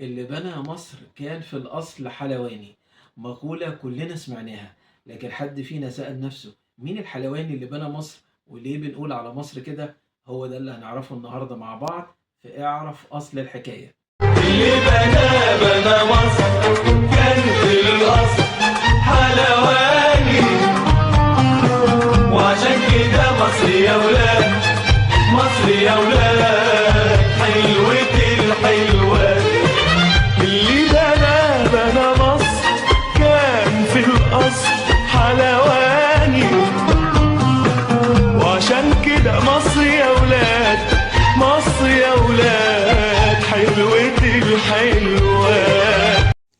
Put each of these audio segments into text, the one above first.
اللي بنى مصر كان في الأصل حلواني. مقولة كلنا سمعناها، لكن حد فينا سأل نفسه مين الحلواني اللي بنى مصر وليه بنقول على مصر كده؟ هو ده اللي هنعرفه النهاردة مع بعض في اعرف أصل الحكاية. اللي بنى مصر كان في الأصل حلواني، وعشان كده مصر يا ولاد، مصر يا ولاد حلوة الحلوات. اللي بنى مصر كان في الأصل حلواني، وعشان كده مصر يا ولاد، مصر يا ولاد حلوة الحلوات.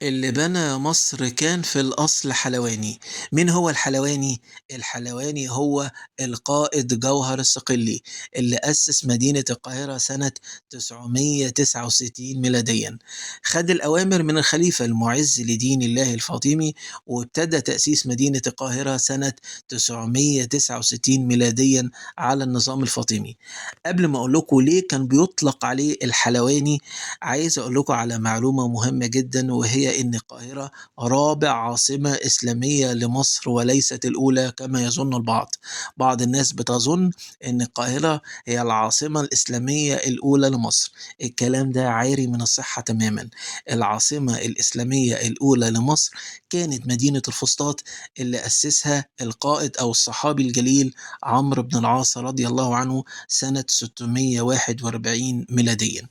اللي بنى مصر كان في الأصل حلواني. مين هو الحلواني؟ الحلواني هو القائد جوهر الصقلي اللي أسس مدينة القاهرة سنة 969 ميلاديا. خد الأوامر من الخليفة المعز لدين الله الفاطمي، وابتدى تأسيس مدينة القاهرة سنة 969 ميلاديا على النظام الفاطمي. قبل ما أقول لكم ليه كان بيطلق عليه الحلواني، عايز أقول لكم على معلومة مهمة جدا، وهي إن القاهرة رابع عاصمة إسلامية لمصر وليست الأولى كما يظن البعض. بعض الناس بتظن إن القاهرة هي العاصمة الإسلامية الأولى لمصر. الكلام ده عاري من الصحة تماما. العاصمة الإسلامية الأولى لمصر كانت مدينة الفسطاط، اللي أسسها القائد أو الصحابي الجليل عمرو بن العاص رضي الله عنه سنة 641 ميلاديا.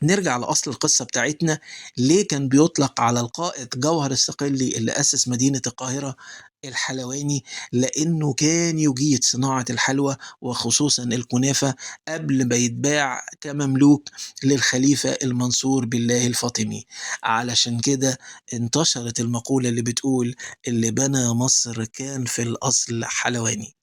نرجع لأصل القصة بتاعتنا. ليه كان بيطلق على القائد جوهر الصقلي اللي أسس مدينة القاهرة الحلواني؟ لأنه كان يجيد صناعة الحلوى وخصوصا الكنافة قبل ما يتباع كمملوك للخليفة المنصور بالله الفاطمي. علشان كده انتشرت المقولة اللي بتقول اللي بنى مصر كان في الأصل حلواني.